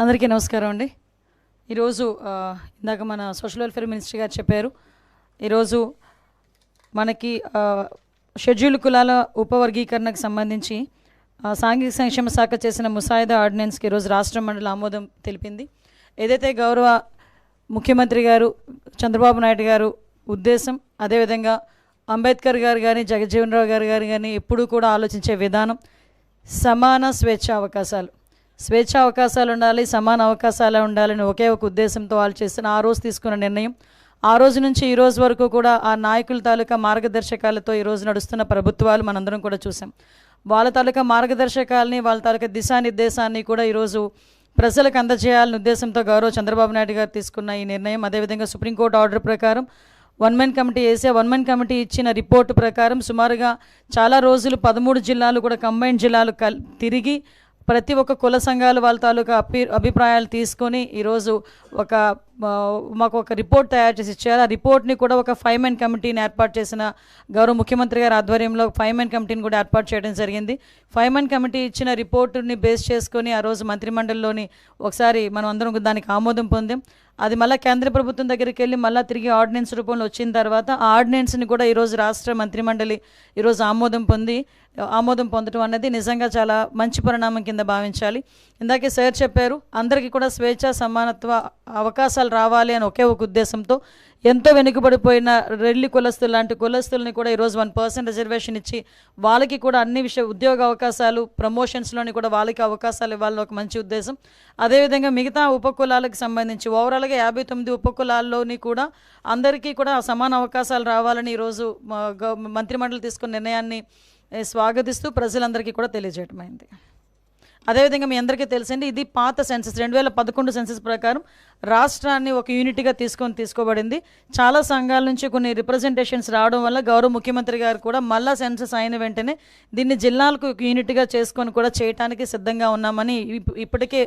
అందరికీ నమస్కారం అండి. ఈరోజు ఇందాక మన సోషల్ వెల్ఫేర్ మినిస్టర్ గారు చెప్పారు. ఈరోజు మనకి షెడ్యూల్ కులాల ఉపవర్గీకరణకు సంబంధించి సాంఘిక సంక్షేమ శాఖ చేసిన ముసాయిదా ఆర్డినెన్స్కి ఈరోజు రాష్ట్ర మండలి ఆమోదం తెలిపింది. ఏదైతే గౌరవ ముఖ్యమంత్రి గారు చంద్రబాబు నాయుడు గారు ఉద్దేశం, అదేవిధంగా అంబేద్కర్ గారు కానీ జగజ్జీవన్ రావు గారు కానీ ఎప్పుడూ కూడా ఆలోచించే విధానం సమాన స్వేచ్ఛ అవకాశాలు ఉండాలి, సమాన అవకాశాలు ఉండాలని ఒకే ఒక ఉద్దేశంతో వాళ్ళు చేసిన ఆ రోజు తీసుకున్న నిర్ణయం. ఆ రోజు నుంచి ఈ రోజు వరకు కూడా ఆ నాయకుల తాలూకా మార్గదర్శకాలతో ఈరోజు నడుస్తున్న ప్రభుత్వాలు మనందరం కూడా చూసాం. వాళ్ళ తాలూకా మార్గదర్శకాలని, వాళ్ళ తాలూకా దిశానిర్దేశాన్ని కూడా ఈరోజు ప్రజలకు అందజేయాలని ఉద్దేశంతో గౌరవ చంద్రబాబు నాయుడు గారు తీసుకున్న ఈ నిర్ణయం. అదేవిధంగా సుప్రీంకోర్టు ఆర్డర్ ప్రకారం వన్ మ్యాన్ కమిటీ వేసే వన్ మ్యాన్ కమిటీ ఇచ్చిన రిపోర్టు ప్రకారం సుమారుగా చాలా రోజులు 13 జిల్లాలు కూడా కంబైన్డ్ జిల్లాలు తిరిగి ప్రతి ఒక్క కుల సంఘాలు వాళ్ళ తాలూకా అభిప్రాయాలు తీసుకొని ఈరోజు మాకు ఒక రిపోర్ట్ తయారు చేసి ఇచ్చారు. ఆ రిపోర్ట్ని కూడా ఒక 5 మ్యాన్ కమిటీని ఏర్పాటు చేసిన గౌరవ ముఖ్యమంత్రి గారి ఆధ్వర్యంలో 5 మ్యాన్ కమిటీని కూడా ఏర్పాటు చేయడం జరిగింది. 5 మ్యాన్ కమిటీ ఇచ్చిన రిపోర్టుని బేస్ చేసుకొని ఆ రోజు మంత్రిమండలిలోని ఒకసారి మనం అందరం దానికి ఆమోదం పొందాం. అది మళ్ళీ కేంద్ర ప్రభుత్వం దగ్గరికి వెళ్ళి మళ్ళీ తిరిగి ఆర్డినెన్స్ రూపంలో వచ్చిన తర్వాత ఆ ఆర్డినెన్స్ని కూడా ఈరోజు రాష్ట్ర మంత్రిమండలి ఈరోజు ఆమోదం పొందడం అనేది నిజంగా చాలా మంచి పరిణామం కింద భావించాలి. ఇందాకే సార్ చెప్పారు, అందరికీ కూడా స్వేచ్ఛ సమానత్వ అవకాశాలు రావాలి అని ఒకే ఒక ఉద్దేశంతో ఎంతో వెనుకబడిపోయిన రెల్లి కులస్తులు లాంటి కులస్తుల్ని కూడా ఈరోజు 1% రిజర్వేషన్ ఇచ్చి వాళ్ళకి కూడా అన్ని ఉద్యోగ అవకాశాలు, ప్రమోషన్స్లోని కూడా వాళ్ళకి అవకాశాలు ఇవ్వాలని ఒక మంచి ఉద్దేశం. అదేవిధంగా మిగతా ఉపకులాలకు సంబంధించి ఓవరాల్గా 59 ఉపకులాల్లోని కూడా అందరికీ కూడా సమాన అవకాశాలు రావాలని ఈరోజు మంత్రిమండలి తీసుకున్న నిర్ణయాన్ని స్వాగతిస్తూ ప్రజలందరికీ కూడా తెలియజేయటమైంది. అదేవిధంగా మీ అందరికీ తెలిసింది, ఇది పాత సెన్సస్ 2011 సెన్సస్ ప్రకారం రాష్ట్రాన్ని ఒక యూనిట్గా తీసుకోబడింది. చాలా సంఘాల నుంచి కొన్ని రిప్రజెంటేషన్స్ రావడం వల్ల గౌరవ ముఖ్యమంత్రి గారు కూడా మళ్ళా సెన్సస్ అయిన వెంటనే దీన్ని జిల్లాలకు ఒక యూనిట్గా చేసుకొని కూడా చేయడానికి సిద్ధంగా ఉన్నామని ఇప్పటికే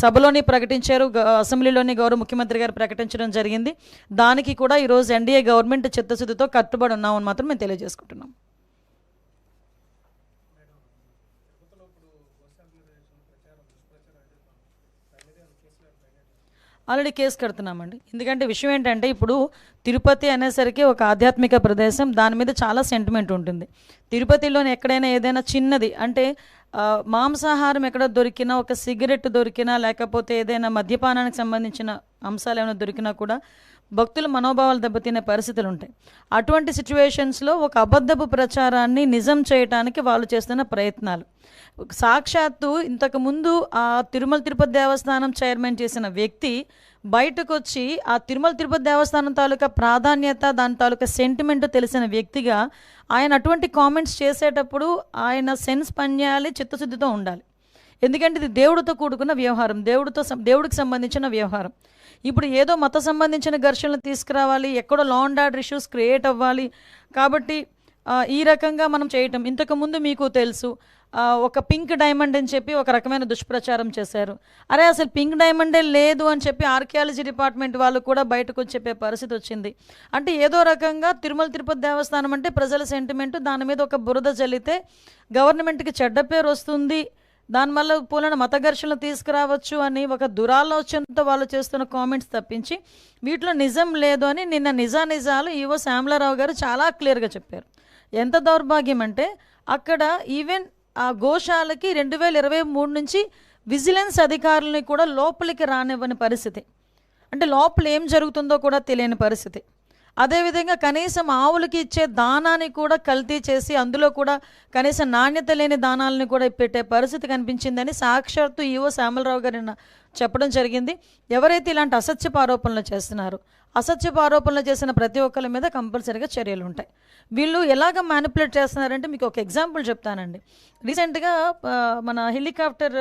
సభలోని ప్రకటించారు, అసెంబ్లీలోని గౌరవ ముఖ్యమంత్రి గారు ప్రకటించడం జరిగింది. దానికి కూడా ఈరోజు ఎన్డీఏ గవర్నమెంట్ చిత్తశుద్ధితో కట్టుబడి ఉన్నామని మాత్రం మేము తెలియజేసుకుంటున్నాం. ఆల్రెడీ కేసు కడుతున్నామండి. ఎందుకంటే విషయం ఏంటంటే ఇప్పుడు తిరుపతి అనేసరికి ఒక ఆధ్యాత్మిక ప్రదేశం, దాని మీద చాలా సెంటిమెంట్ ఉంటుంది. తిరుపతిలోని ఎక్కడైనా ఏదైనా చిన్నది అంటే మాంసాహారం ఎక్కడ దొరికినా, ఒక సిగరెట్ దొరికినా, లేకపోతే ఏదైనా మద్యపానానికి సంబంధించిన అంశాలు ఏమైనా దొరికినా కూడా భక్తుల మనోభావాలు దెబ్బతినే పరిస్థితులు ఉంటాయి. అటువంటి సిచ్యువేషన్స్లో ఒక అబద్ధపు ప్రచారాన్ని నిజం చేయడానికి వాళ్ళు చేస్తున్న ప్రయత్నాలు, సాక్షాత్తు ఇంతకుముందు ఆ తిరుమల తిరుపతి దేవస్థానం చైర్మన్ చేసిన వ్యక్తి బయటకు వచ్చి ఆ తిరుమల తిరుపతి దేవస్థానం తాలూకా ప్రాధాన్యత, దాని తాలూకా సెంటిమెంట్ తెలిసిన వ్యక్తిగా ఆయన అటువంటి కామెంట్స్ చేసేటప్పుడు ఆయన సెన్స్ పనిచేయాలి, చిత్తశుద్ధితో ఉండాలి. ఎందుకంటే ఇది దేవుడితో కూడుకున్న వ్యవహారం, దేవుడికి సంబంధించిన వ్యవహారం. ఇప్పుడు ఏదో మత సంబంధించిన ఘర్షణలు తీసుకురావాలి, ఎక్కడో law and order issues create అవ్వాలి. కాబట్టి ఈ రకంగా మనం చేయటం, ఇంతకుముందు మీకు తెలుసు ఒక పింక్ డైమండ్ అని చెప్పి ఒక రకమైన దుష్ప్రచారం చేశారు. అరే అసలు పింక్ డైమండే లేదు అని చెప్పి ఆర్కియాలజీ డిపార్ట్మెంట్ వాళ్ళు కూడా బయటకు వచ్చి చెప్పే పరిస్థితి వచ్చింది. అంటే ఏదో రకంగా తిరుమల తిరుపతి దేవస్థానం అంటే ప్రజల సెంటిమెంటు, దాని మీద ఒక బురద జల్లితే గవర్నమెంట్కి చెడ్డ పేరు వస్తుంది, దానివల్ల పూలన మత ఘర్షణలు తీసుకురావచ్చు అని ఒక దురాలోచనతో వాళ్ళు చేస్తున్న కామెంట్స్ తప్పించి వీటిలో నిజం లేదు అని నిన్న నిజాలు ఈవో శ్యామలారావు గారు చాలా క్లియర్గా చెప్పారు. ఎంత దౌర్భాగ్యం అంటే అక్కడ ఈవెన్ ఆ గోశాలకి 2023 నుంచి విజిలెన్స్ అధికారులని కూడా లోపలికి రానివ్వని పరిస్థితి, అంటే లోపల ఏం జరుగుతుందో కూడా తెలియని పరిస్థితి. అదేవిధంగా కనీసం ఆవులకి ఇచ్చే దానాన్ని కూడా కల్తీ చేసి అందులో కూడా కనీసం నాణ్యత లేని దానాలని కూడా పెట్టే పరిస్థితి కనిపించిందని సాక్షాత్తు ఈవో శ్యామలరావు గారు చెప్పడం జరిగింది. ఎవరైతే ఇలాంటి అసత్యపు ఆరోపణలు చేస్తున్నారో, అసత్యపు ఆరోపణలు చేసిన ప్రతి ఒక్కరి మీద కంపల్సరీగా చర్యలు ఉంటాయి. వీళ్ళు ఎలాగ మ్యానిపులేట్ చేస్తున్నారంటే మీకు ఒక ఎగ్జాంపుల్ చెప్తానండి. రీసెంట్గా మన హెలికాప్టర్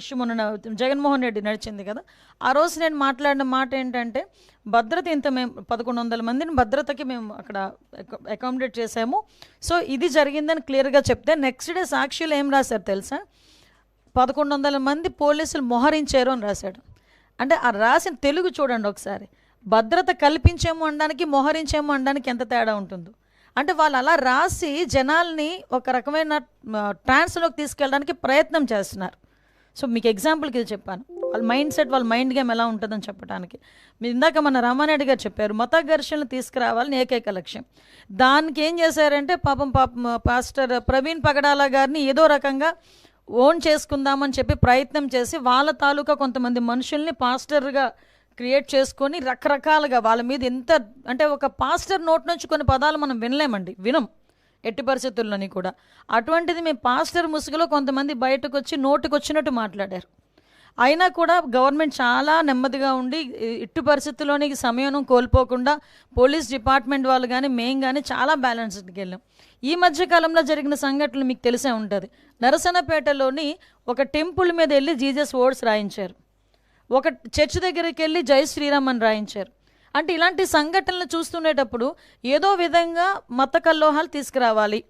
ఇష్యూ మొన్న జగన్మోహన్ రెడ్డి నడిచింది కదా, ఆ రోజు నేను మాట్లాడిన మాట ఏంటంటే భద్రత మేము 1100 మందిని భద్రతకి మేము అక్కడ అకామిడేట్ చేసాము, సో ఇది జరిగిందని క్లియర్గా చెప్తే నెక్స్ట్ డే సాక్షిలో ఏం రాశారు తెలుసా, 1100 మంది పోలీసులు మోహరించారు అని రాశాడు. అంటే ఆ రాసిన తెలుగు చూడండి ఒకసారి, భద్రత కల్పించేమో అనడానికి మోహరించేమో అనడానికి ఎంత తేడా ఉంటుందో. అంటే వాళ్ళు అలా రాసి జనాల్ని ఒక రకమైన ట్రాన్స్లోకి తీసుకెళ్ళడానికి ప్రయత్నం చేస్తున్నారు. సో మీకు ఎగ్జాంపుల్కి ఇది చెప్పాను, వాళ్ళ మైండ్ సెట్, వాళ్ళ మైండ్ గేమ్ ఎలా ఉంటుందని చెప్పడానికి. మీరు ఇందాక మన రామానాయుడు గారు చెప్పారు, మత ఘర్షణలు తీసుకురావాలని ఏకైక లక్ష్యం. దానికి ఏం చేశారంటే పాపం పాస్టర్ ప్రవీణ్ పగడాల గారిని ఏదో రకంగా ఓన్ చేసుకుందామని చెప్పి ప్రయత్నం చేసి వాళ్ళ తాలూకా కొంతమంది మనుషుల్ని పాస్టర్గా క్రియేట్ చేసుకొని రకరకాలుగా వాళ్ళ మీద ఎంత అంటే, ఒక పాస్టర్ నోట్ నుంచి కొన్ని పదాలు మనం వినలేమండి, ఎట్టి పరిస్థితుల్లోని కూడా. అటువంటిది మేము పాస్టర్ ముసుగులో కొంతమంది బయటకు వచ్చి నోటుకు వచ్చినట్టు మాట్లాడారు. అయినా కూడా గవర్నమెంట్ చాలా నెమ్మదిగా ఉండి ఎట్టి పరిస్థితుల్లోని సమయం కోల్పోకుండా పోలీస్ డిపార్ట్మెంట్ వాళ్ళు కానీ మేము కానీ చాలా బ్యాలెన్స్డ్కి వెళ్ళాం. ఈ మధ్యకాలంలో జరిగిన సంఘటనలు మీకు తెలిసే ఉంటుంది. నరసన్నపేటలోని ఒక టెంపుల్ మీద వెళ్ళి జీసస్ వర్డ్స్ రాయించారు, ఒక చర్చ్ దగ్గరికి వెళ్ళి జై శ్రీరామ్ అని రాయించారు. అంటే ఇలాంటి సంఘటనలు చూస్తుండేటప్పుడు ఏదో విధంగా మత కల్లోహాలు తీసుకురావాలి,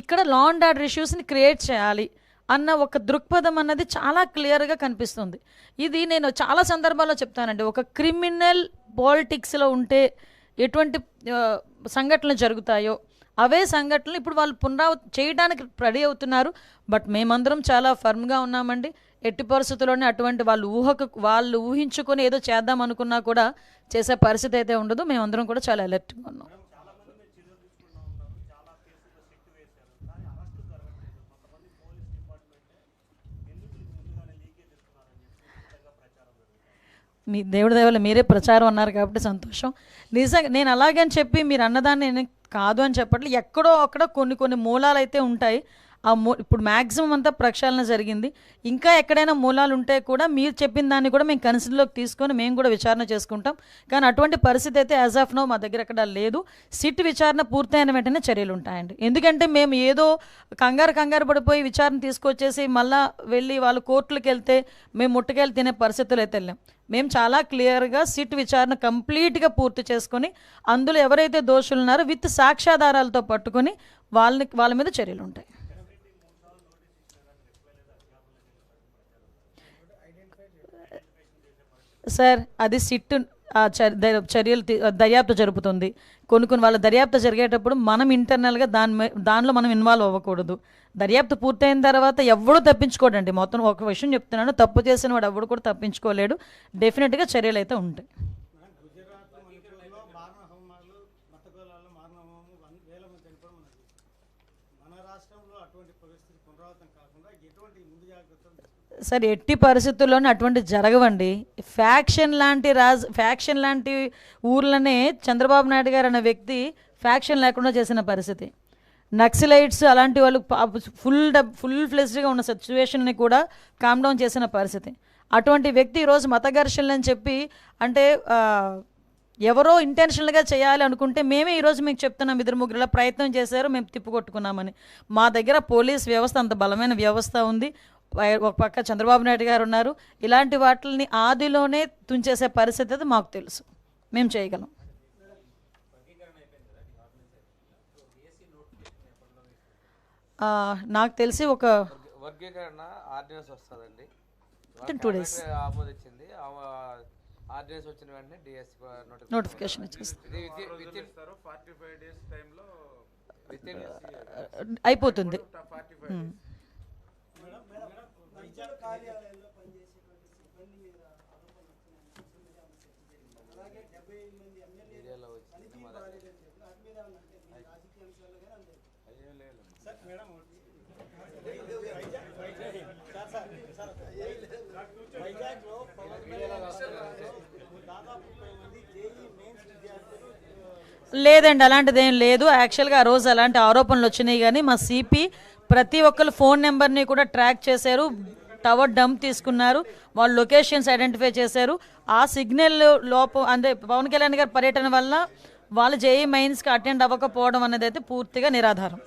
ఇక్కడ లా అండ్ ఆర్డర్ ఇష్యూస్ని క్రియేట్ చేయాలి అన్న ఒక దృక్పథం అన్నది చాలా క్లియర్గా కనిపిస్తుంది. ఇది నేను చాలా సందర్భాల్లో చెప్తానండి, ఒక క్రిమినల్ పాలిటిక్స్లో ఉంటే ఎటువంటి సంఘటనలు జరుగుతాయో అవే సంఘటనలు ఇప్పుడు వాళ్ళు చేయడానికి రెడీ అవుతున్నారు. బట్ మేమందరం చాలా ఫర్మ్గా ఉన్నామండి. ఎట్టి పరిస్థితుల్లోనే అటువంటి వాళ్ళు ఊహించుకొని ఏదో చేద్దాం అనుకున్నా కూడా చేసే పరిస్థితి అయితే ఉండదు. మేమందరం కూడా చాలా అలర్ట్గా ఉన్నాం. మీ దేవుడి దయవల్ల మీరే ప్రచారం అన్నారు కాబట్టి సంతోషం. నిజంగా నేను అలాగని చెప్పి మీరు అన్నదాన్ని నేను కాదు అని చెప్పట్లేదు. ఎక్కడో అక్కడ కొన్ని మూలాలు అయితే ఉంటాయి. ఇప్పుడు మ్యాక్సిమం అంతా ప్రక్షాళన జరిగింది. ఇంకా ఎక్కడైనా మూలాలు ఉంటే కూడా మీరు చెప్పిన దాన్ని కూడా మేము కన్సిడర్లోకి తీసుకొని మేము కూడా విచారణ చేసుకుంటాం. కానీ అటువంటి పరిస్థితి అయితే యాజ్ ఆఫ్ నో మా దగ్గర ఎక్కడ లేదు. సిట్ విచారణ పూర్తయిన వెంటనే చర్యలు ఉంటాయండి. ఎందుకంటే మేము ఏదో కంగారు పడిపోయి విచారణ తీసుకొచ్చేసి మళ్ళీ వెళ్ళి వాళ్ళు కోర్టులకు వెళ్తే మేము ముట్టకెళ్ళి తినే పరిస్థితులు అయితే వెళ్ళాం. మేము చాలా క్లియర్గా సిట్ విచారణ కంప్లీట్గా పూర్తి చేసుకొని అందులో ఎవరైతే దోషులు ఉన్నారో విత్ సాక్ష్యాధారాలతో పట్టుకొని వాళ్ళ మీద చర్యలు ఉంటాయి. సార్ అది సిట్ చర్యలు దర్యాప్తు జరుపుతుంది. కొన్ని వాళ్ళ దర్యాప్తు జరిగేటప్పుడు మనం ఇంటర్నల్గా దానిలో మనం ఇన్వాల్వ్ అవ్వకూడదు. దర్యాప్తు పూర్తయిన తర్వాత ఎవడూ తప్పించుకోడండి. మొత్తం ఒక విషయం చెప్తున్నాను, తప్పు చేసిన వాడు ఎవడు కూడా తప్పించుకోలేడు. డెఫినెట్గా చర్యలు అయితే ఉంటాయి. సార్ ఎట్టి పరిస్థితుల్లోనే అటువంటి జరగవండి. ఫ్యాక్షన్ లాంటి ఊర్లనే చంద్రబాబు నాయుడు గారు అనే వ్యక్తి ఫ్యాక్షన్ లేకుండా చేసిన పరిస్థితి. నక్సలైట్స్ అలాంటి వాళ్ళు ఫుల్ ఫ్లెజ్డ్గా ఉన్న సిచ్యువేషన్ని కూడా కామ్ డౌన్ చేసిన పరిస్థితి. అటువంటి వ్యక్తి ఈరోజు మత ఘర్షణలు అని చెప్పి అంటే ఎవరో ఇంటెన్షనల్గా చేయాలి అనుకుంటే మేమే ఈరోజు మీకు చెప్తున్నాం, 2-3 ప్రయత్నం చేశారు, మేము తిప్పుకొట్టుకున్నామని. మా దగ్గర పోలీస్ వ్యవస్థ అంత బలమైన వ్యవస్థ ఉంది. ఒక పక్క చంద్రబాబు నాయుడు గారు ఉన్నారు. ఇలాంటి వాటిని ఆదిలోనే తుంచేసే పరిస్థితి అయితే మాకు తెలుసు, మేము చేయగలం. నాకు తెలిసి ఒక 2 days నోటిఫికేషన్ వచ్చేస్తుంది, అయిపోతుంది. లేదండి, అలాంటిది ఏం లేదు. యాక్చువల్గా ఆ రోజు అలాంటి ఆరోపణలు వచ్చినాయి, కానీ మా సిపి ప్రతి ఒక్కరు ఫోన్ నెంబర్ని కూడా ట్రాక్ చేశారు, టవర్ డంప్ తీసుకున్నారు, వాళ్ళు లొకేషన్స్ ఐడెంటిఫై చేశారు. ఆ సిగ్నల్ లోపం అంటే పవన్ కళ్యాణ్ గారి పర్యటన వల్ల వాళ్ళు జేఈ మెయిన్స్కి అటెండ్ అవ్వకపోవడం అనేది అయితే పూర్తిగా నిరాధారం.